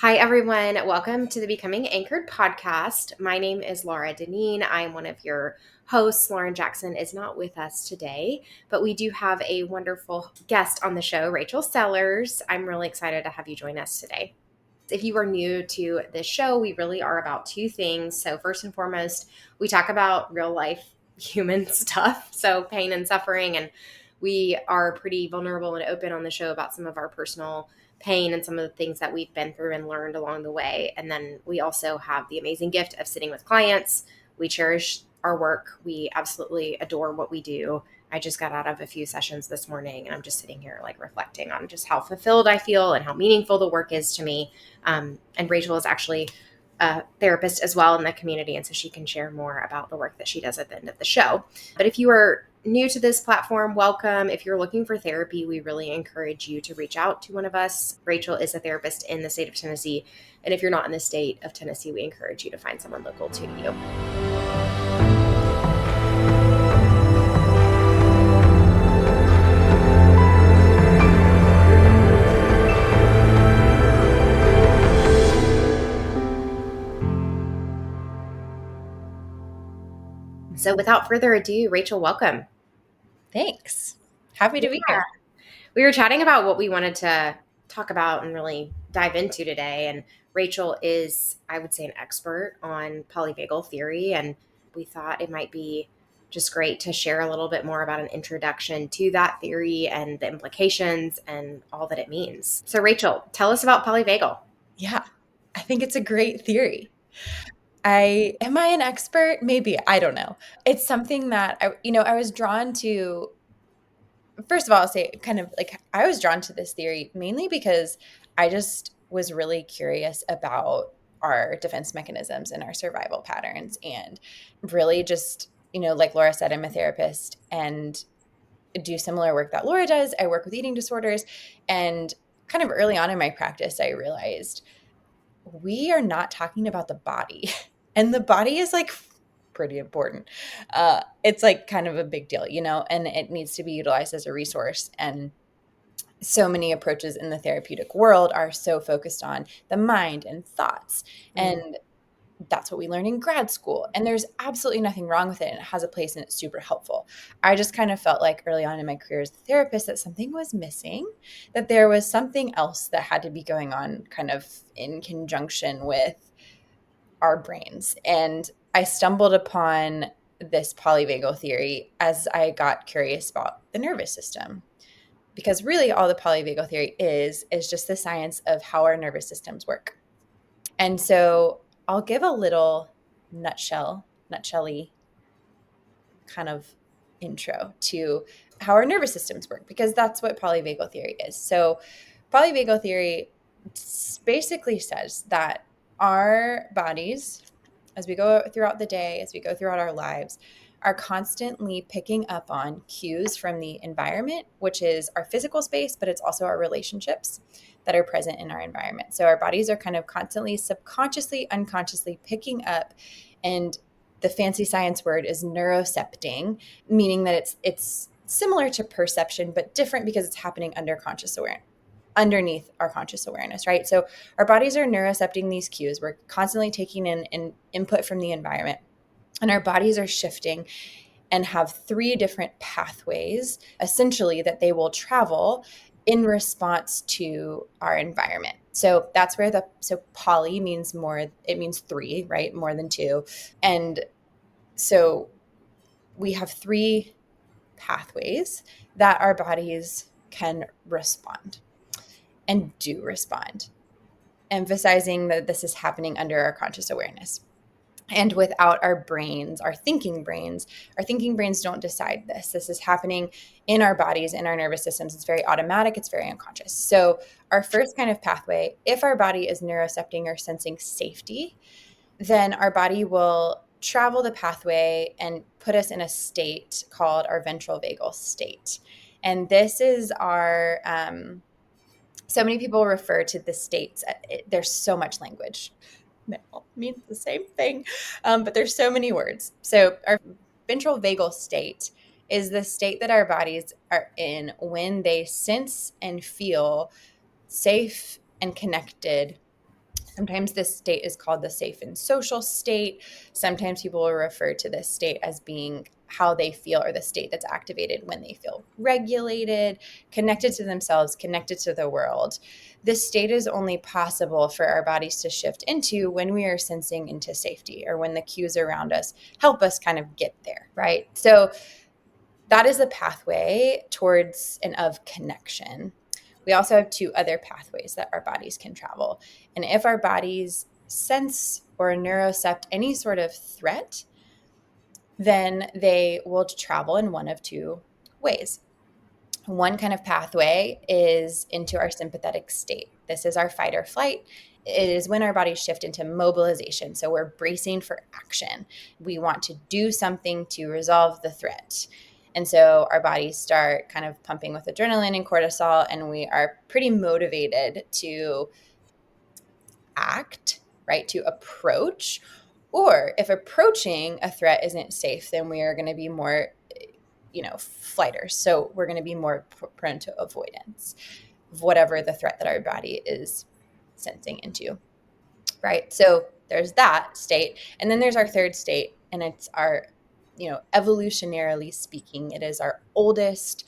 Hi, everyone. Welcome to the Becoming Anchored podcast. My name is Laura Deneen. I'm one of your hosts. Lauren Jackson is not with us today, but we do have a wonderful guest on the show, Rachel Sellers. I'm really excited to have you join us today. If you are new to this show, we really are about two things. So first and foremost, we talk about real life human stuff, so pain and suffering, and we are pretty vulnerable and open on the show about some of our personal pain and some of the things that we've been through and learned along the way. And then we also have the amazing gift of sitting with clients. We cherish our work. We absolutely adore what we do. I just got out of a few sessions this morning and I'm just sitting here reflecting on just how fulfilled I feel and how meaningful the work is to me. And Rachel is actually a therapist as well in the community, and so she can share more about the work that she does at the end of the show. But if you are new to this platform, welcome. If you're looking for therapy, we really encourage you to reach out to one of us. Rachel is a therapist in the state of Tennessee, and if you're not in the state of Tennessee, we encourage you to find someone local to you. So without further ado, Rachel, welcome. Thanks. Happy to be here. We were chatting about what we wanted to talk about and really dive into today. And Rachel is, I would say, an expert on polyvagal theory. And we thought it might be just great to share a little bit more about an introduction to that theory and the implications and all that it means. So Rachel, tell us about polyvagal. Yeah, I think it's a great theory. Am I an expert? Maybe. I don't know. It's something that I was drawn to. First of all, I'll say I was drawn to this theory mainly because I just was really curious about our defense mechanisms and our survival patterns, and really just, like Laura said, I'm a therapist and do similar work that Laura does. I work with eating disorders, and kind of early on in my practice, I realized we are not talking about the body. And the body is pretty important. It's kind of a big deal, and it needs to be utilized as a resource. And so many approaches in the therapeutic world are so focused on the mind and thoughts. Mm-hmm. And that's what we learn in grad school. And there's absolutely nothing wrong with it. And it has a place and it's super helpful. I just kind of felt like early on in my career as a therapist that something was missing, that there was something else that had to be going on kind of in conjunction with our brains. And I stumbled upon this polyvagal theory as I got curious about the nervous system. Because really all the polyvagal theory is just the science of how our nervous systems work. And so I'll give a little nutshell-y kind of intro to how our nervous systems work, because that's what polyvagal theory is. So polyvagal theory basically says that our bodies, as we go throughout the day, as we go throughout our lives, are constantly picking up on cues from the environment, which is our physical space, but it's also our relationships that are present in our environment. So our bodies are kind of constantly, subconsciously, unconsciously picking up, and the fancy science word is neurocepting, meaning that it's similar to perception, but different because it's happening underneath our conscious awareness, right? So our bodies are neurocepting these cues. We're constantly taking in input from the environment, and our bodies are shifting and have three different pathways, essentially, that they will travel in response to our environment. So that's where so poly means more, it means three, right? More than two. And so we have three pathways that our bodies can respond and do respond, emphasizing that this is happening under our conscious awareness. And without our brains, our thinking brains don't decide this. This is happening in our bodies, in our nervous systems. It's very automatic. It's very unconscious. So our first kind of pathway, if our body is neurocepting or sensing safety, then our body will travel the pathway and put us in a state called our ventral vagal state. And this is our, so many people refer to the states. There's so much language. It all means the same thing, but there's so many words. So our ventral vagal state is the state that our bodies are in when they sense and feel safe and connected Sometimes this state is called the safe and social state. Sometimes people will refer to this state as being how they feel, or the state that's activated when they feel regulated, connected to themselves, connected to the world. This state is only possible for our bodies to shift into when we are sensing into safety, or when the cues around us help us kind of get there, right? So that is the pathway towards and of connection. We also have two other pathways that our bodies can travel. And if our bodies sense or neurocept any sort of threat, then they will travel in one of two ways. One kind of pathway is into our sympathetic state. This is our fight or flight. It is when our bodies shift into mobilization. So we're bracing for action. We want to do something to resolve the threat. And so our bodies start kind of pumping with adrenaline and cortisol, and we are pretty motivated to act, right? To approach. Or if approaching a threat isn't safe, then we are going to be more, flighters. So we're going to be more prone to avoidance of whatever the threat that our body is sensing into, right? So there's that state. And then there's our third state, and it's our, evolutionarily speaking, it is our oldest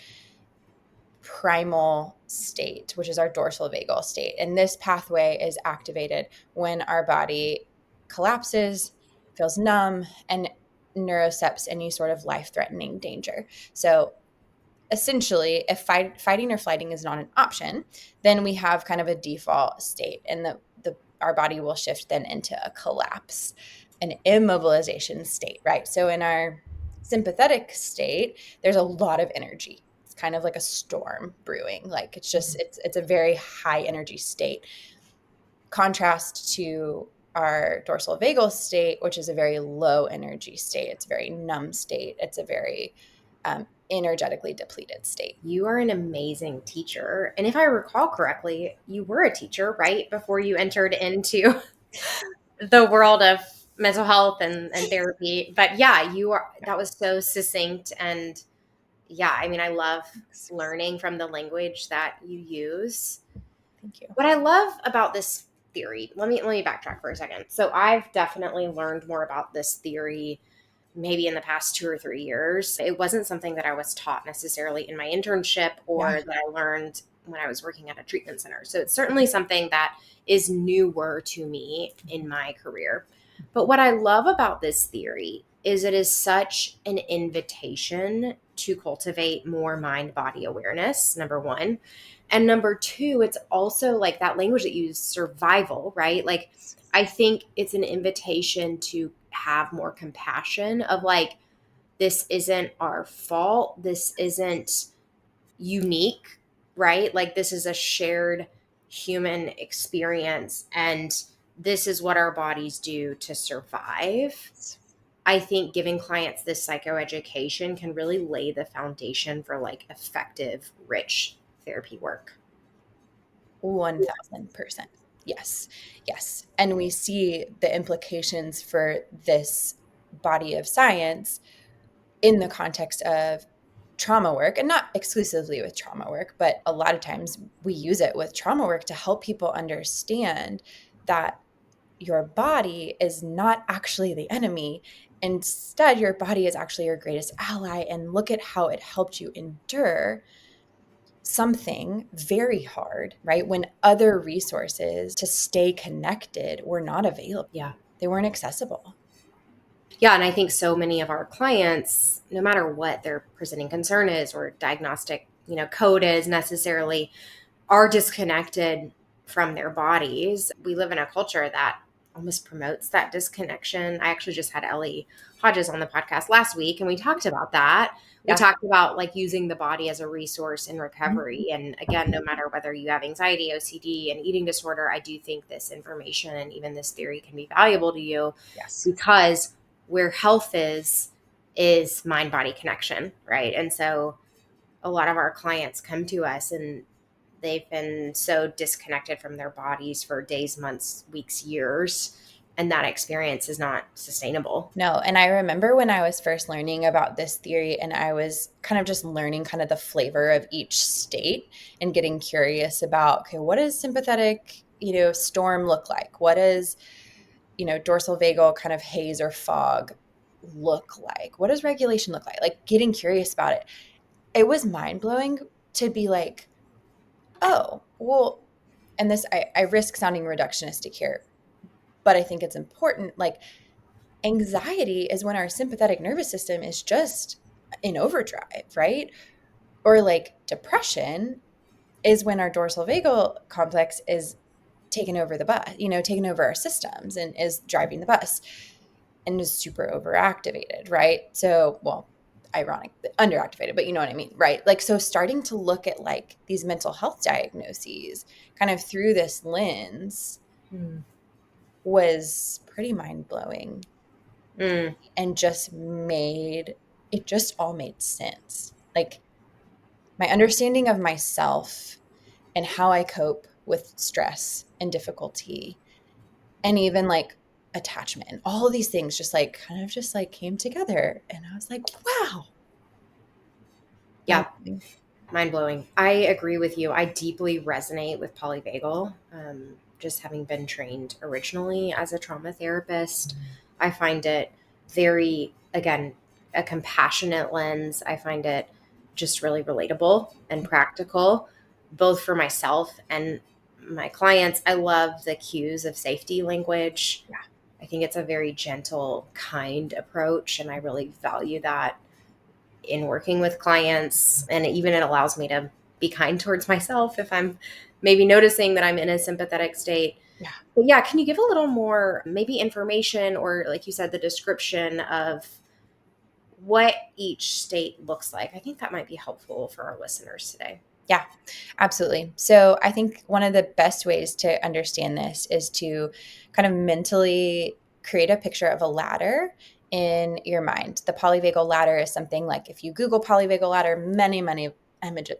primal state, which is our dorsal vagal state. And this pathway is activated when our body collapses, feels numb, and neurocepts any sort of life-threatening danger. So essentially, if fighting or flighting is not an option, then we have kind of a default state, and our body will shift then into a collapse, an immobilization state, right? So in our sympathetic state, there's a lot of energy. It's kind of like a storm brewing. Like it's a very high energy state. Contrast to our dorsal vagal state, which is a very low energy state. It's a very numb state. It's a very energetically depleted state. You are an amazing teacher. And if I recall correctly, you were a teacher, right? Before you entered into the world of mental health and therapy. But yeah, that was so succinct. And yeah, I mean, I love learning from the language that you use. Thank you. What I love about this theory, let me backtrack for a second. So I've definitely learned more about this theory maybe in the past 2 or 3 years. It wasn't something that I was taught necessarily in my internship or that I learned when I was working at a treatment center. So it's certainly something that is newer to me in my career. But what I love about this theory is it is such an invitation to cultivate more mind-body awareness, number one. And number two, it's also like that language that you use, survival, right? Like, I think it's an invitation to have more compassion of like, this isn't our fault. This isn't unique, right? Like, this is a shared human experience, and this is what our bodies do to survive. I think giving clients this psychoeducation can really lay the foundation for like effective, rich therapy work. 1000%. Yes. Yes. And we see the implications for this body of science in the context of trauma work, and not exclusively with trauma work, but a lot of times we use it with trauma work to help people understand that your body is not actually the enemy. Instead, your body is actually your greatest ally. And look at how it helped you endure something very hard, right? When other resources to stay connected were not available. Yeah. They weren't accessible. Yeah. And I think so many of our clients, no matter what their presenting concern is or diagnostic, code is necessarily, are disconnected from their bodies. We live in a culture that almost promotes that disconnection. I actually just had Ellie Hodges on the podcast last week, and we talked about that. We talked about like using the body as a resource in recovery. And again, no matter whether you have anxiety, OCD, and eating disorder, I do think this information and even this theory can be valuable to you. Yes. Because where health is mind-body connection, right? And so a lot of our clients come to us and they've been so disconnected from their bodies for days, months, weeks, years, and that experience is not sustainable. No. And I remember when I was first learning about this theory, and I was kind of just learning kind of the flavor of each state and getting curious about, okay, what is sympathetic? storm look like? What does, dorsal vagal kind of haze or fog look like? What does regulation look like? Like getting curious about it. It was mind blowing to be like, oh, well, and this, I risk sounding reductionistic here, but I think it's important. Like anxiety is when our sympathetic nervous system is just in overdrive, right? Or like depression is when our dorsal vagal complex is taking over the bus, taking over our systems and is driving the bus and is super overactivated, right? So, well, ironic, underactivated, but you know what I mean, right? Like, so starting to look at like these mental health diagnoses kind of through this lens was pretty mind blowing Mm. and just all made sense. Like, my understanding of myself and how I cope with stress and difficulty and even like attachment and all of these things just like kind of just like came together. And I was like, wow. Yeah. Mind-blowing. Mind blowing. I agree with you. I deeply resonate with polyvagal. Just having been trained originally as a trauma therapist, I find it very, again, a compassionate lens. I find it just really relatable and practical, both for myself and my clients. I love the cues of safety language. Yeah. I think it's a very gentle, kind approach, and I really value that in working with clients. And even it allows me to be kind towards myself if I'm maybe noticing that I'm in a sympathetic state. Yeah. But yeah, can you give a little more maybe information, or like you said, the description of what each state looks like? I think that might be helpful for our listeners today. Yeah, absolutely. So I think one of the best ways to understand this is to kind of mentally create a picture of a ladder in your mind. The polyvagal ladder is something like if you Google polyvagal ladder, many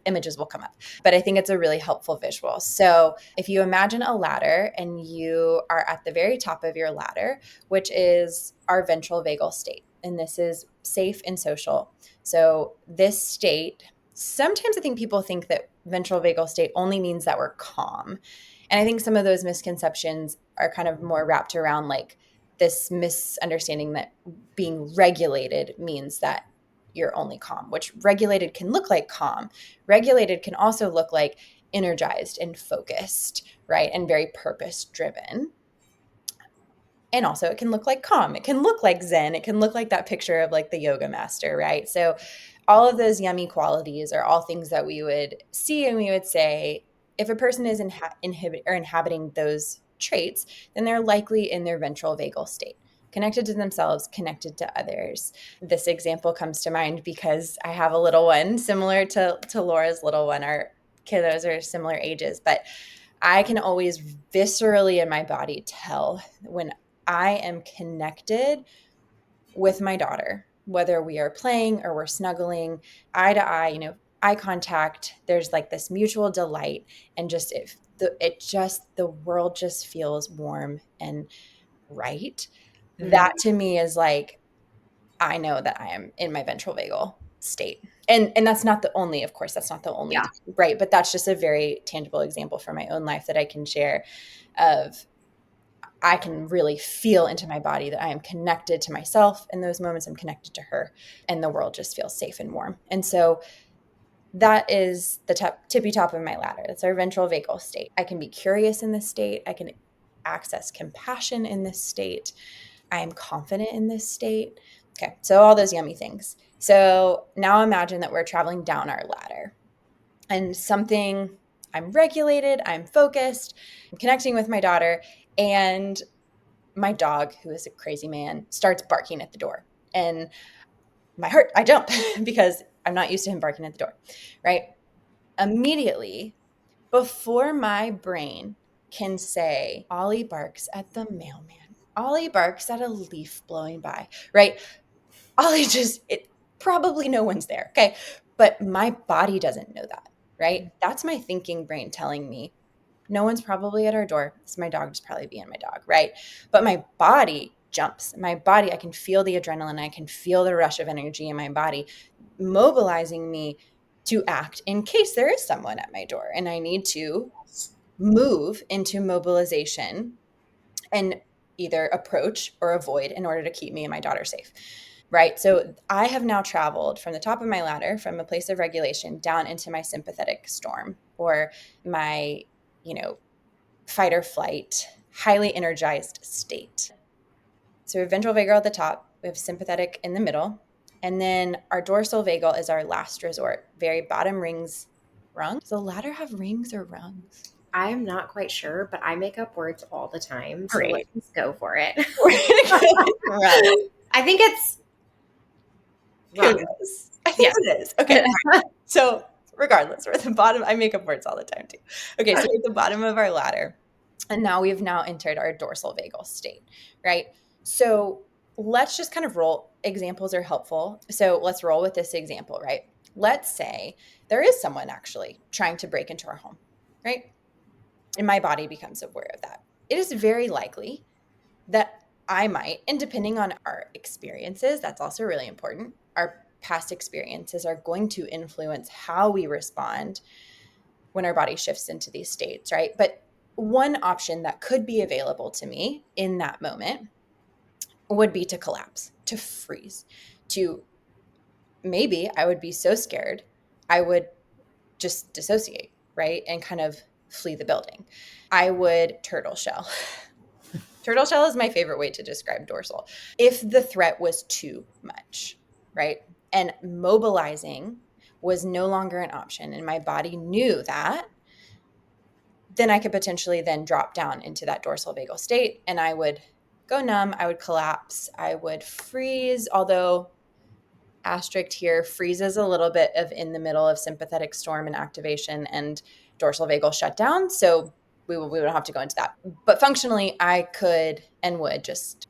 images will come up. But I think it's a really helpful visual. So if you imagine a ladder and you are at the very top of your ladder, which is our ventral vagal state, and this is safe and social. So this state, sometimes I think people think that ventral vagal state only means that we're calm. And I think some of those misconceptions are kind of more wrapped around like this misunderstanding that being regulated means that you're only calm, which regulated can look like calm. Regulated can also look like energized and focused, right? And very purpose driven. And also it can look like calm. It can look like Zen. It can look like that picture of like the yoga master, right? So all of those yummy qualities are all things that we would see and we would say, if a person is inhabiting those traits, then they're likely in their ventral vagal state, connected to themselves, connected to others. This example comes to mind because I have a little one similar to Laura's little one. Our kiddos are similar ages, but I can always viscerally in my body tell when I am connected with my daughter, whether we are playing or we're snuggling eye to eye, eye contact, there's like this mutual delight and just the world just feels warm and right. Mm. That to me is like, I know that I am in my ventral vagal state. And that's not the only, of course, that's not the only, Yeah. right? But that's just a very tangible example from my own life that I can share of I can really feel into my body that I am connected to myself. In those moments, I'm connected to her, and the world just feels safe and warm. And so that is the tippy top of my ladder. That's our ventral vagal state. I can be curious in this state. I can access compassion in this state. I am confident in this state. Okay, so all those yummy things. So now imagine that we're traveling down our ladder and I'm regulated, I'm focused, I'm connecting with my daughter, and my dog, who is a crazy man, starts barking at the door. And I jump because I'm not used to him barking at the door, right? Immediately, before my brain can say, Ollie barks at the mailman, Ollie barks at a leaf blowing by, right? Probably no one's there. Okay. But my body doesn't know that, right? That's my thinking brain telling me no one's probably at our door. It's my dog, just probably being my dog, right? But my body jumps. My body, I can feel the adrenaline. I can feel the rush of energy in my body, mobilizing me to act in case there is someone at my door and I need to move into mobilization and either approach or avoid in order to keep me and my daughter safe. Right. So I have now traveled from the top of my ladder, from a place of regulation, down into my sympathetic storm, or my, fight or flight, highly energized state. So we have ventral vagal at the top, we have sympathetic in the middle, and then our dorsal vagal is our last resort, very bottom rung. Does the ladder have rings or rungs? I am not quite sure, but I make up words all the time. So let's Great. just go for it. Rung. I think it's Who wrong. knows? I think Yeah. it is. Okay. So regardless, we're at the bottom. I make up words all the time too. Okay, so we're at the bottom of our ladder. And now we've now entered our dorsal vagal state, right? So let's just kind of roll. Examples are helpful. So let's roll with this example, right? Let's say there is someone actually trying to break into our home, right? And my body becomes aware of that. It is very likely that I might, and depending on our experiences, that's also really important. Our past experiences are going to influence how we respond when our body shifts into these states, right? But one option that could be available to me in that moment would be to collapse, to freeze, to maybe I would be so scared, I would just dissociate, right? And kind of flee the building. I would turtle shell. Turtle shell is my favorite way to describe dorsal. If the threat was too much, right? And mobilizing was no longer an option, and my body knew that, then I could potentially then drop down into that dorsal vagal state, and I would go numb, I would collapse, I would freeze, although asterisk here, freezes a little bit of in the middle of sympathetic storm and activation and dorsal vagal shutdown. So we don't have to go into that. But functionally, I could and would just,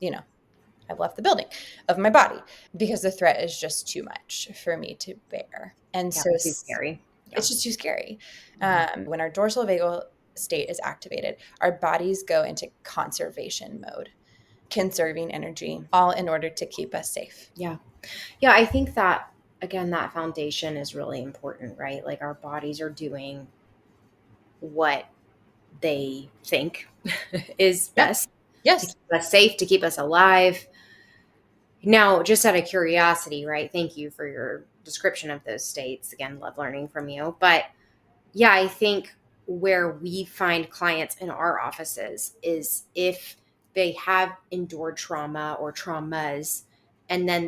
I've left the building of my body because the threat is just too much for me to bear. And Yeah, so too scary. Yeah. it's just too scary. When our dorsal vagal state is activated, our bodies go into conservation mode, conserving energy, all in order to keep us safe. Yeah. Yeah, I think that again that foundation is really important, right? Like our bodies are doing what they think is Yeah. best to Yes. keep us safe, to keep us alive. Now, just out of curiosity, right? Thank you for your description of those states. Again, love learning from you. But yeah, I think where we find clients in our offices is if they have endured trauma or traumas, and then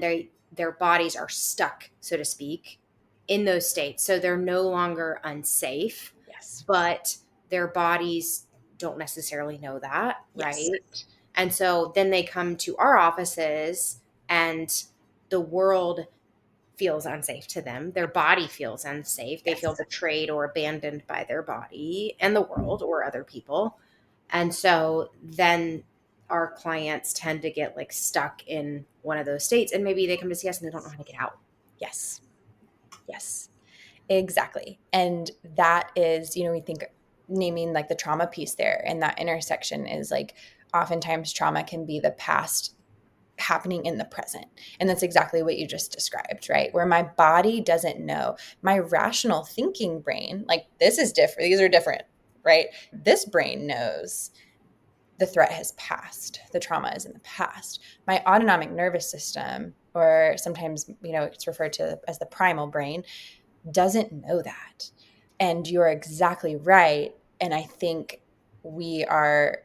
their bodies are stuck, so to speak, in those states. So they're no longer unsafe, Yes. but their bodies don't necessarily know that, Yes. right? And so then they come to our offices and the world feels unsafe to them. Their body feels unsafe. They feel Yes. betrayed or abandoned by their body and the world or other people. And so then our clients tend to get like stuck in one of those states and maybe they come to see us and they don't know how to get out. Yes. Yes. Exactly. And that is, we think naming like the trauma piece there, and that intersection is like oftentimes trauma can be the past happening in the present. And that's exactly what you just described, right? Where my body doesn't know, my rational thinking brain, like this is different, these are different, right? This brain knows the threat has passed, the trauma is in the past. My autonomic nervous system, or sometimes, it's referred to as the primal brain, doesn't know that. And you're exactly right. And I think we are,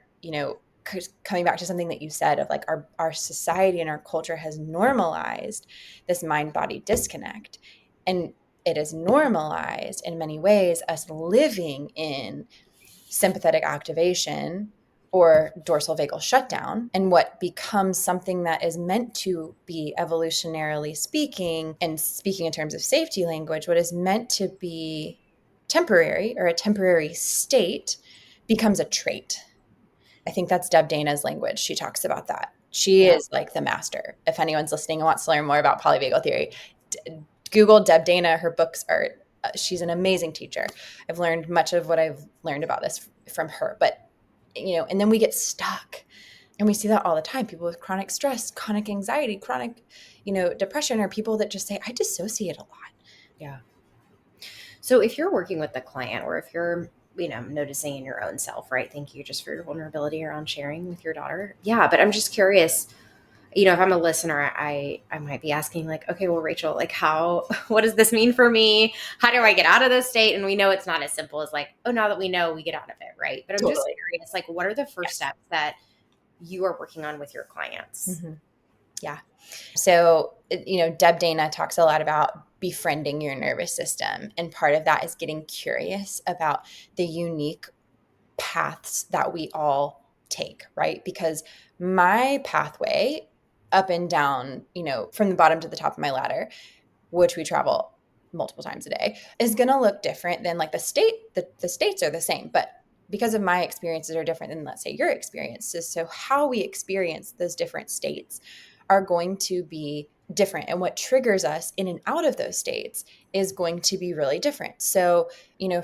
coming back to something that you said of like our society and our culture has normalized this mind body disconnect. And it is normalized in many ways us living in sympathetic activation or dorsal vagal shutdown, and what becomes something that is meant to be evolutionarily speaking, and speaking in terms of safety language, what is meant to be temporary or a temporary state becomes a trait. I think that's Deb Dana's language. She talks about that. She Yeah. is like the master. If anyone's listening and wants to learn more about polyvagal theory, Google Deb Dana. Her books are, she's an amazing teacher. I've learned much of what I've learned about this from her. But, and then we get stuck. And we see that all the time. People with chronic stress, chronic anxiety, chronic, depression, or people that just say, I dissociate a lot. Yeah. So if you're working with a client or if you're noticing in your own self, right? Thank you just for your vulnerability around sharing with your daughter. Yeah, but I'm just curious, if I'm a listener, I might be asking like, okay, well, Rachel, like what does this mean for me? How do I get out of this state? And we know it's not as simple as like, oh, now that we know, we get out of it, right? But I'm just Totally. curious, like, what are the first Yes. steps that you are working on with your clients? Mm-hmm. Yeah. So, Deb Dana talks a lot about befriending your nervous system. And part of that is getting curious about the unique paths that we all take, right? Because my pathway up and down, from the bottom to the top of my ladder, which we travel multiple times a day, is going to look different than like the states are the same, but because of my experiences are different than, let's say, your experiences. So how we experience those different states are going to be different. And what triggers us in and out of those states is going to be really different. So,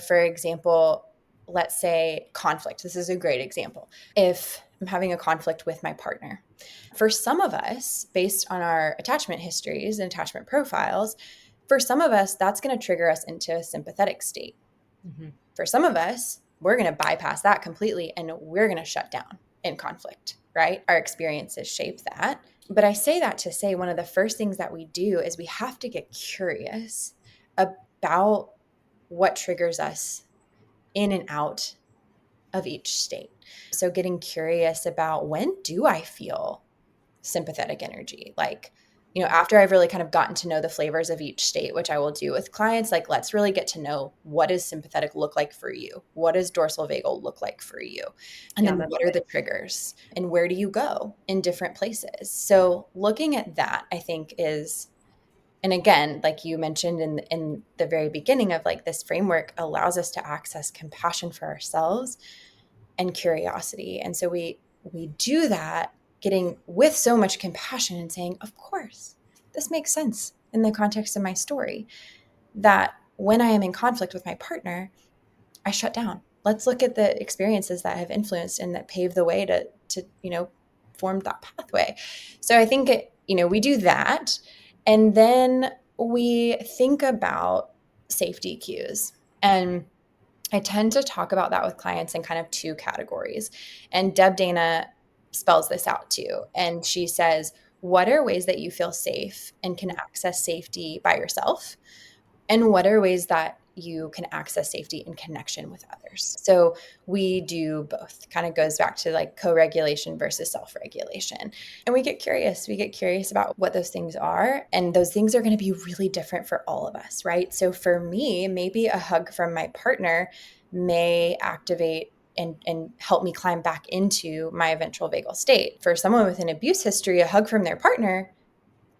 for example, let's say conflict. This is a great example. If I'm having a conflict with my partner, for some of us, based on our attachment histories and attachment profiles, for some of us, that's going to trigger us into a sympathetic state. Mm-hmm. For some of us, we're going to bypass that completely and we're going to shut down in conflict, right? Our experiences shape that. But I say that to say one of the first things that we do is we have to get curious about what triggers us in and out of each state. So getting curious about, when do I feel sympathetic energy? Like, after I've really kind of gotten to know the flavors of each state, which I will do with clients, like, let's really get to know, what does sympathetic look like for you? What does dorsal vagal look like for you? And Yeah, then that's what are the triggers and where do you go in different places? So looking at that, I think is, and again, like you mentioned in the very beginning of like, this framework allows us to access compassion for ourselves and curiosity. And so we do that getting with so much compassion and saying, of course, this makes sense in the context of my story, that when I am in conflict with my partner, I shut down. Let's look at the experiences that have influenced and that paved the way to form that pathway. So I think we do that, and then we think about safety cues. And I tend to talk about that with clients in kind of two categories. And Deb Dana spells this out too. And she says, what are ways that you feel safe and can access safety by yourself? And what are ways that you can access safety in connection with others? So we do both. Kind of goes back to like co-regulation versus self-regulation. And we get curious. We get curious about what those things are. And those things are going to be really different for all of us, right? So for me, maybe a hug from my partner may activate and help me climb back into my ventral vagal state. For someone with an abuse history, a hug from their partner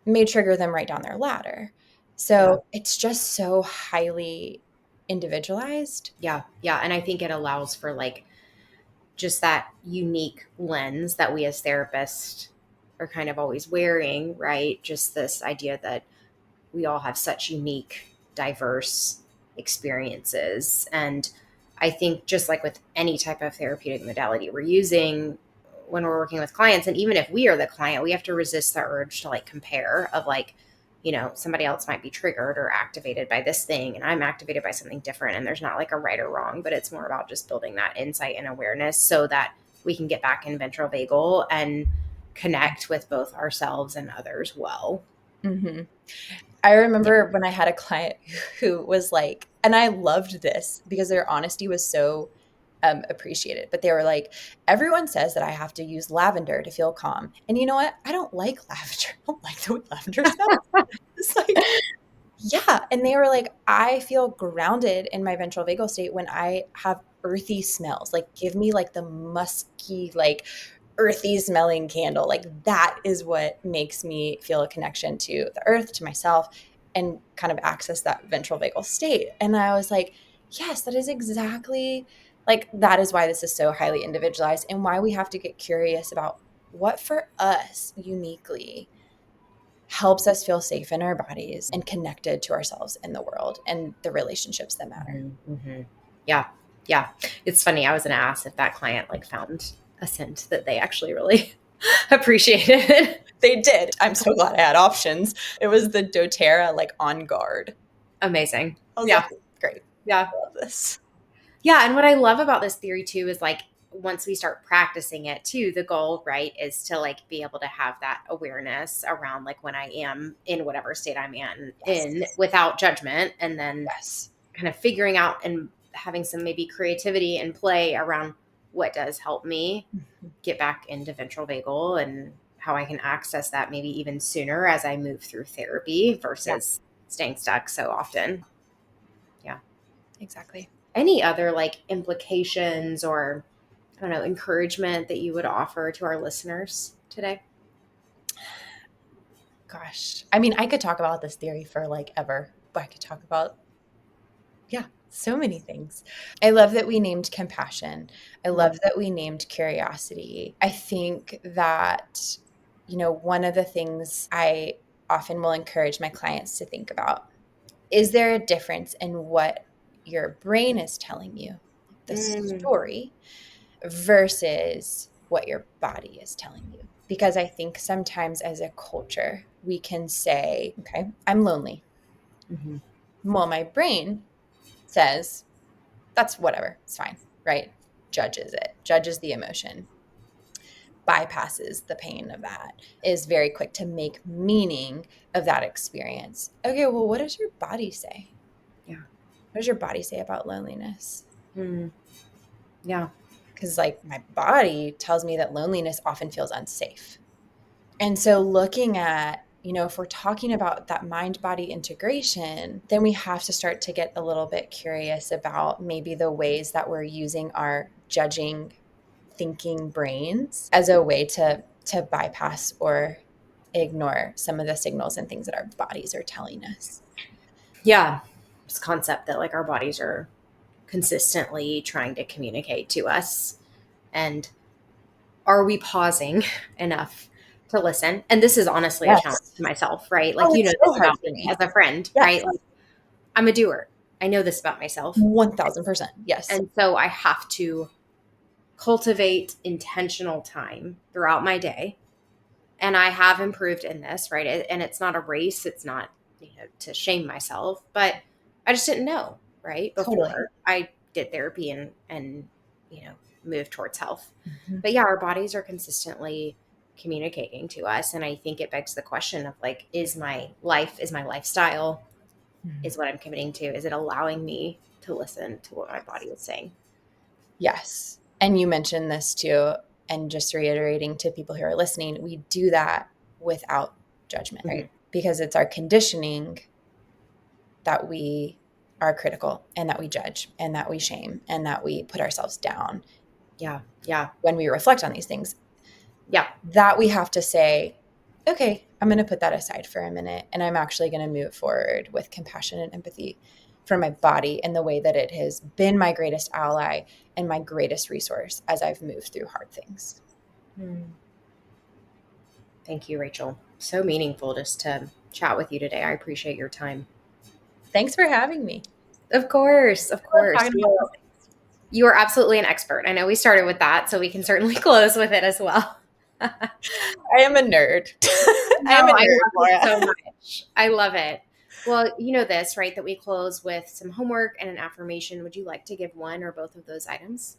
may trigger them right down their ladder. So it's just so highly individualized. Yeah. Yeah. And I think it allows for like just that unique lens that we as therapists are kind of always wearing, right? Just this idea that we all have such unique, diverse experiences. And I think just like with any type of therapeutic modality we're using when we're working with clients, and even if we are the client, we have to resist the urge to like compare of like, somebody else might be triggered or activated by this thing and I'm activated by something different. And there's not like a right or wrong, but it's more about just building that insight and awareness so that we can get back in ventral vagal and connect with both ourselves and others well. Mm-hmm. I remember when I had a client who was like, and I loved this because their honesty was so appreciated, but they were like, everyone says that I have to use lavender to feel calm. And you know what? I don't like lavender. I don't like the way lavender smells. It's like, yeah. And they were like, I feel grounded in my ventral vagal state when I have earthy smells. Like, give me like the musky, like earthy smelling candle. Like, that is what makes me feel a connection to the earth, to myself, and kind of access that ventral vagal state. And I was like, yes, that is exactly like, that is why this is so highly individualized and why we have to get curious about what for us uniquely helps us feel safe in our bodies and connected to ourselves and the world and the relationships that matter. Mm-hmm. Yeah. Yeah. It's funny. I was going to ask if that client like found a scent that they actually really appreciated. They did. I'm so glad I had options. It was the doTERRA like On Guard. Amazing. I was Yeah. like, great. Yeah. I love this. Yeah. And what I love about this theory too is like once we start practicing it too, the goal, right, is to like be able to have that awareness around like when I am in whatever state I'm in Yes. without judgment, and then Yes. kind of figuring out and having some maybe creativity and play around what does help me Mhm. get back into ventral vagal and how I can access that maybe even sooner as I move through therapy Yeah, versus staying stuck so often. Yeah. exactly. Any other like implications or I don't know, encouragement that you would offer to our listeners today? Gosh. I mean, I could talk about this theory for like ever, but I could talk about, yeah, so many things. I love that we named compassion. I love that we named curiosity. I think that, one of the things I often will encourage my clients to think about is there a difference in what your brain is telling you, the Mm, story, versus what your body is telling you? Because I think sometimes as a culture, we can say, okay, I'm lonely. mhm. Well, my brain says, that's whatever, it's fine, right? Judges it, judges the emotion, bypasses the pain of that, is very quick to make meaning of that experience. Okay, well, what does your body say? Yeah. What does your body say about loneliness? Mm, yeah. Because, like, my body tells me that loneliness often feels unsafe. And so, looking at, if we're talking about that mind body integration, then we have to start to get a little bit curious about maybe the ways that we're using our judging, thinking brains as a way to bypass or ignore some of the signals and things that our bodies are telling us. Yeah. This concept that like our bodies are consistently trying to communicate to us. And are we pausing enough to listen? And this is honestly a challenge Yes. to myself, right? Oh, Like, you know it's so this hard about for me me. as a friend, right? Yes. Like, I'm a doer. I know this about myself. 1000%. Yes. And so I have to cultivate intentional time throughout my day. And I have improved in this, right? And it's not a race. It's not, to shame myself, but I just didn't know, right? Totally. Before I did therapy and, you know, moved towards health. Mhm. But yeah, our bodies are consistently communicating to us. And I think it begs the question of like, is my lifestyle, Mhm. is what I'm committing to, is it allowing me to listen to what my body is saying? Yes. And you mentioned this too. And just reiterating to people who are listening, we do that without judgment, Mhm. right? Because it's our conditioning that we are critical and that we judge and that we shame and that we put ourselves down Yeah. Yeah. when we reflect on these things. Yeah. That we have to say, okay, I'm going to put that aside for a minute and I'm actually going to move forward with compassion and empathy for my body and the way that it has been my greatest ally and my greatest resource as I've moved through hard things. Hmm. Thank you, Rachel. So meaningful just to chat with you today. I appreciate your time. Thanks for having me. Of course, of I love course. talking about these things. You are absolutely an expert. I know we started with that, so we can certainly close with it as well. I am a nerd. I No, am a I nerd, love it Laura. so much. I love it. Well, you know this, right? That we close with some homework and an affirmation. Would you like to give one or both of those items?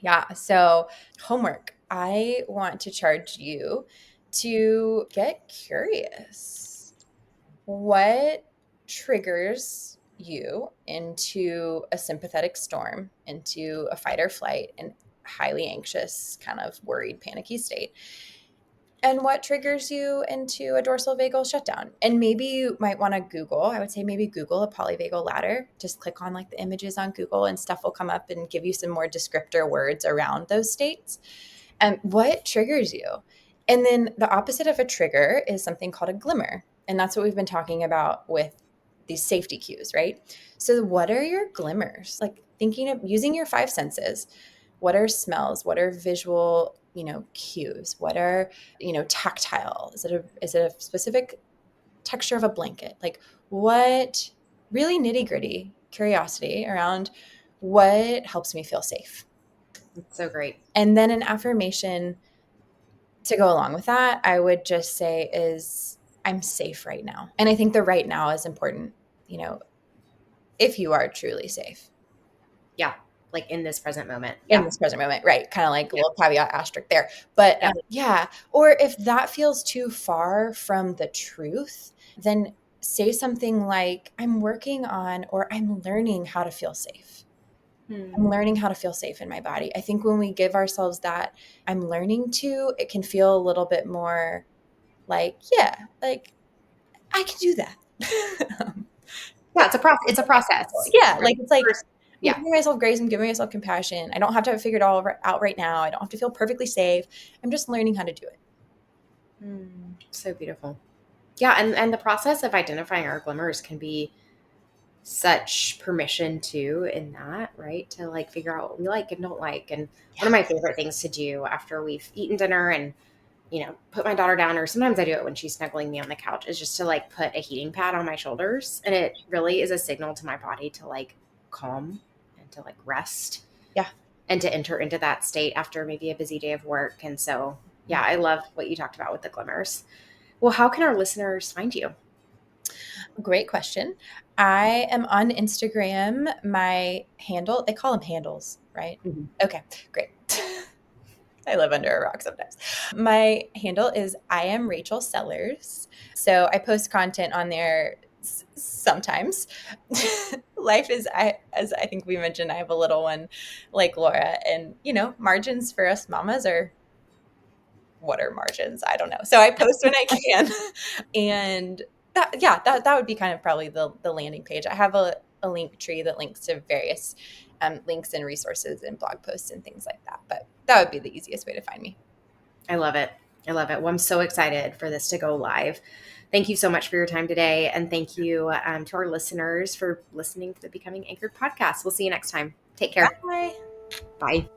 Yeah. So, homework. I want to charge you to get curious. What triggers you into a sympathetic storm, into a fight or flight, and highly anxious, kind of worried, panicky state? And what triggers you into a dorsal vagal shutdown? And maybe you might want to Google, I would say maybe Google a polyvagal ladder. Just click on like the images on Google and stuff will come up and give you some more descriptor words around those states. And what triggers you? And then the opposite of a trigger is something called a glimmer. And that's what we've been talking about with these safety cues, right? So, what are your glimmers? Like thinking of using your five senses. What are smells? What are visual, cues? What are, tactile? Is it a specific texture of a blanket? Like what really nitty-gritty curiosity around what helps me feel safe. It's so great. And then an affirmation to go along with that, I would just say is I'm safe right now. And I think the right now is important, you know, if you are truly safe. Yeah. like in this present moment. In Yeah. this present moment, right? Kind of like a Yeah. little caveat asterisk there. But Yeah. yeah, or if that feels too far from the truth, then say something like, I'm working on, or I'm learning how to feel safe. I'm Hmm. learning how to feel safe in my body. I think when we give ourselves that, I'm learning to, it can feel a little bit more like, yeah, like I can do that. Yeah, it's a process. It's a process, Yeah, right? like it's like First, I'm yeah. giving myself grace. I'm giving myself compassion. I don't have to have it figured all out right now. I don't have to feel perfectly safe. I'm just learning how to do it. So beautiful. Yeah, and the process of identifying our glimmers can be such permission too in that, right? To like figure out what we like and don't like. And one of Yeah. my favorite things to do after we've eaten dinner and put my daughter down, or sometimes I do it when she's snuggling me on the couch, is just to like put a heating pad on my shoulders. And it really is a signal to my body to like calm and to like rest Yeah. and to enter into that state after maybe a busy day of work. And so, yeah, Mm. I love what you talked about with the glimmers. Well, how can our listeners find you? Great question. I am on Instagram. My handle, they call them handles, right? Mhm. Okay, great. I live under a rock sometimes. My handle is I am Rachel Sellers. So I post content on there sometimes. Life is, as I think we mentioned, I have a little one like Laura, and margins for us mamas are, what are margins? I don't know. So I post when I can, and that would be kind of probably the landing page. I have a link tree that links to various links and resources and blog posts and things like that. But that would be the easiest way to find me. I love it. I love it. Well, I'm so excited for this to go live. Thank you so much for your time today. And thank you to our listeners for listening to the Becoming Anchored podcast. We'll see you next time. Take care. Bye. Bye.